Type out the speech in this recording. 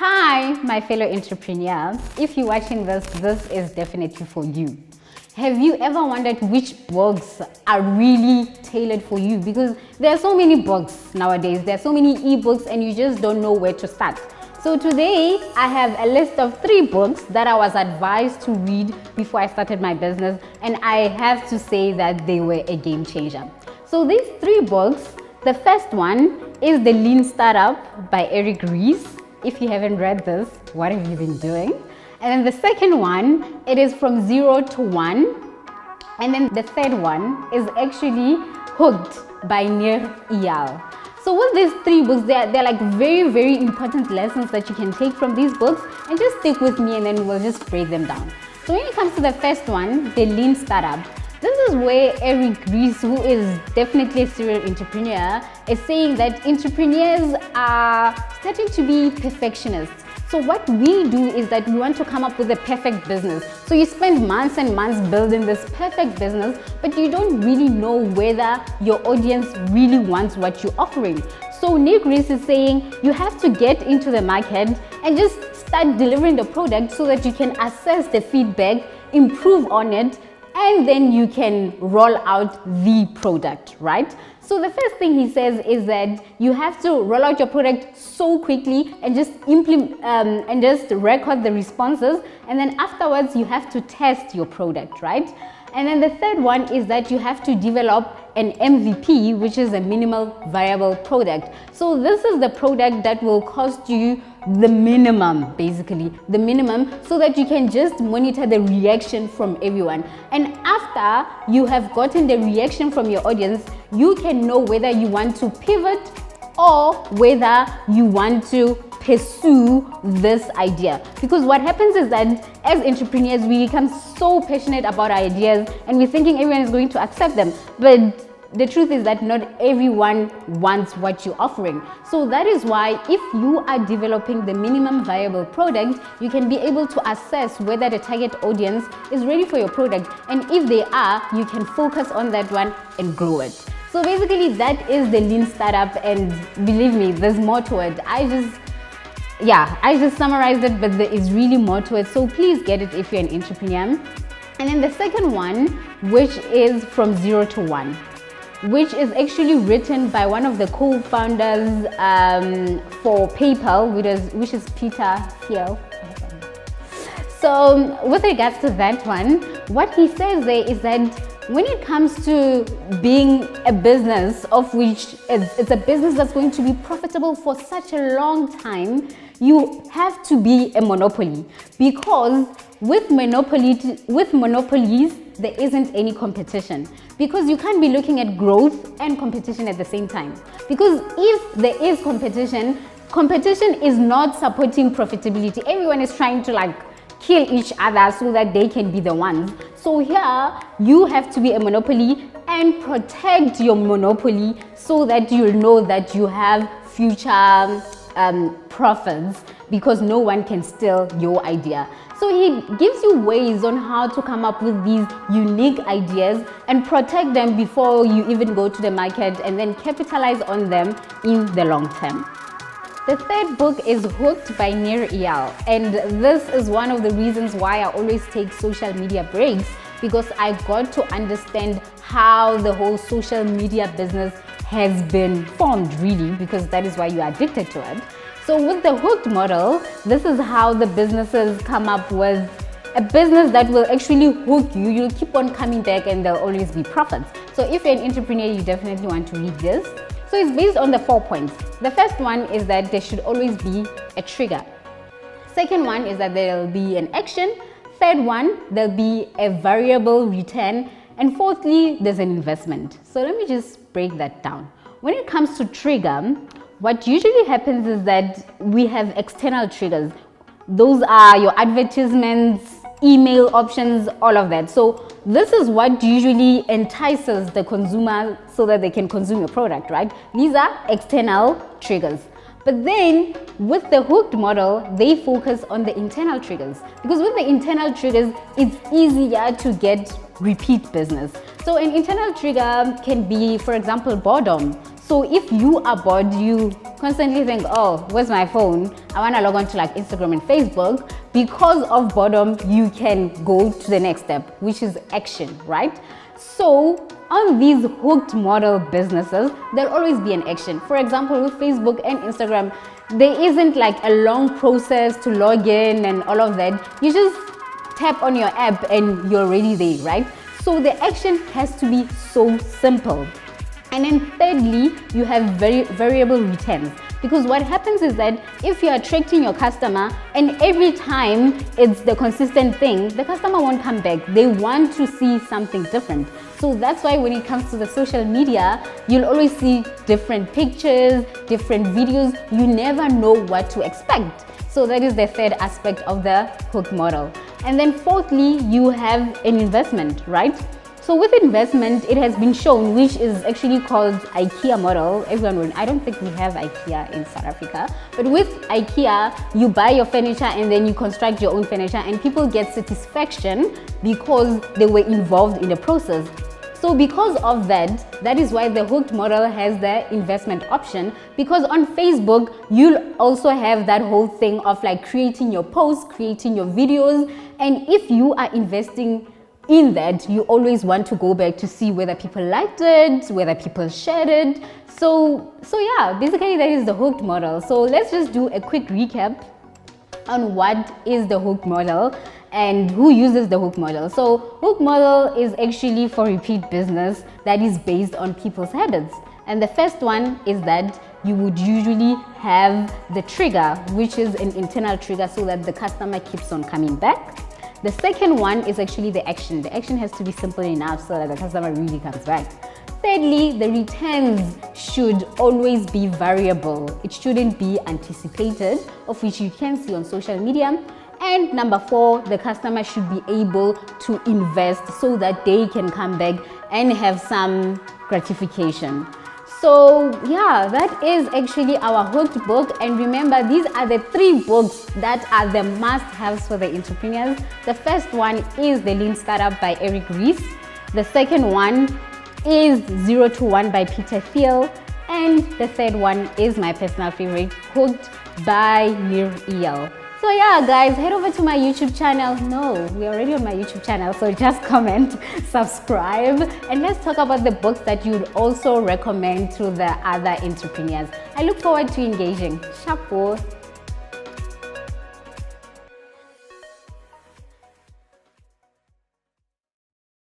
Hi, my fellow entrepreneur. If you're watching this, this is definitely for you. Have you ever wondered which books are really tailored for you? Because there are so many books nowadays, there are so many ebooks, and you just don't know where to start. So today, I have a list of 3 books that I was advised to read before I started my business, and I have to say that they were a game changer. So these 3 books, the first one is The Lean Startup by Eric Ries. If you haven't read this, what have you been doing? And then the second one, it is From Zero to One. And then the third one is actually Hooked by Nir Eyal. So with these 3 books, they're like very important lessons that you can take from these books, and just stick with me and then we'll just break them down. So when it comes to the first one, The Lean Startup, this is where Eric Ries, who is definitely a serial entrepreneur, is saying that entrepreneurs are starting to be perfectionists. So what we do is that we want to come up with a perfect business. So you spend months and months building this perfect business, but you don't really know whether your audience really wants what you're offering. So Nick Ries is saying you have to get into the market and just start delivering the product so that you can assess the feedback, improve on it, and then you can roll out the product, right? So the first thing he says is that you have to roll out your product so quickly and just implement and just record the responses, and then afterwards you have to test your product, right? And then the third one is that you have to develop an MVP, which is a minimal viable product. So this is the product that will cost you the minimum, basically the minimum, so that you can just monitor the reaction from everyone. And after you have gotten the reaction from your audience, you can know whether you want to pivot or whether you want to pursue this idea. Because what happens is that as entrepreneurs, we become so passionate about our ideas and we're thinking everyone is going to accept them, but the truth is that not everyone wants what you're offering. So that is why if you are developing the minimum viable product, you can be able to assess whether the target audience is ready for your product, and if they are, you can focus on that one and grow it. So basically that is the Lean Startup, and believe me, there's more to it. I just summarized it, but there is really more to it, so please get it if you're an entrepreneur. And then the second one, which is From Zero to One, which is actually written by one of the co-founders for PayPal, which is Peter Thiel. So with regards to that one, what he says there is that when it comes to being a business of which it's a business that's going to be profitable for such a long time, you have to be a monopoly, because with monopolies, there isn't any competition, because you can't be looking at growth and competition at the same time. Because if there is competition is not supporting profitability. Everyone is trying to kill each other so that they can be the ones. So here you have to be a monopoly and protect your monopoly so that you'll know that you have future profits, because no one can steal your idea. So he gives you ways on how to come up with these unique ideas and protect them before you even go to the market, and then capitalize on them in the long term. The third book is Hooked by Nir Eyal, and this is one of the reasons why I always take social media breaks, because I got to understand how the whole social media business has been formed, really, because that is why you are addicted to it. So with the Hooked model, this is how the businesses come up with a business that will actually hook you. You'll keep on coming back and there'll always be profits. So if you're an entrepreneur, you definitely want to read this. So it's based on the 4 points. The first one is that there should always be a trigger. Second one is that there'll be an action. Third one, there'll be a variable return. And fourthly, there's an investment. So let me just break that down. When it comes to trigger, what usually happens is that we have external triggers. Those are your advertisements, email options, all of that. So this is what usually entices the consumer so that they can consume your product, right? These are external triggers. But then with the Hooked model, they focus on the internal triggers, because with the internal triggers, it's easier to get repeat business. So an internal trigger can be, for example, boredom. So if you are bored, you constantly think, oh, where's my phone? I want to log on to like Instagram and Facebook. Because of boredom, you can go to the next step, which is action, right? So on these hooked model businesses, there'll always be an action. For example, with Facebook and Instagram, there isn't like a long process to log in and all of that. You just tap on your app and you're already there, right? So the action has to be so simple. And then thirdly, you have variable returns. Because what happens is that if you're attracting your customer and every time it's the consistent thing, the customer won't come back. They want to see something different. So that's why when it comes to the social media, you'll always see different pictures, different videos. You never know what to expect. So that is the third aspect of the hook model. And then fourthly, you have an investment, right? So with investment, it has been shown, which is actually called IKEA model. Everyone, I don't think we have IKEA in South Africa, but with IKEA, you buy your furniture and then you construct your own furniture and people get satisfaction because they were involved in the process. So because of that, that is why the hooked model has the investment option, because on Facebook, you'll also have that whole thing of like creating your posts, creating your videos. And if you are investing in that, you always want to go back to see whether people liked it, whether people shared it. So yeah, basically that is the hooked model. So let's just do a quick recap on what is the hook model and who uses the hook model. So hook model is actually for repeat business that is based on people's habits. And the first one is that you would usually have the trigger, which is an internal trigger so that the customer keeps on coming back. The second one is actually the action. The action has to be simple enough so that the customer really comes back. Thirdly, the returns should always be variable. It shouldn't be anticipated, of which you can see on social media. And number four, the customer should be able to invest so that they can come back and have some gratification. So yeah, that is actually our hooked book. And remember, these are the 3 books that are the must-haves for the entrepreneurs. The first one is The Lean Startup by Eric Ries. The second one is 0 to 1 by Peter Thiel. And the third one is my personal favorite, Hooked by Nir Eyal. So yeah, guys, head over to my YouTube channel. No, we're already on my YouTube channel, so just comment, subscribe, and let's talk about the books that you'd also recommend to the other entrepreneurs. I look forward to engaging. Chapeau.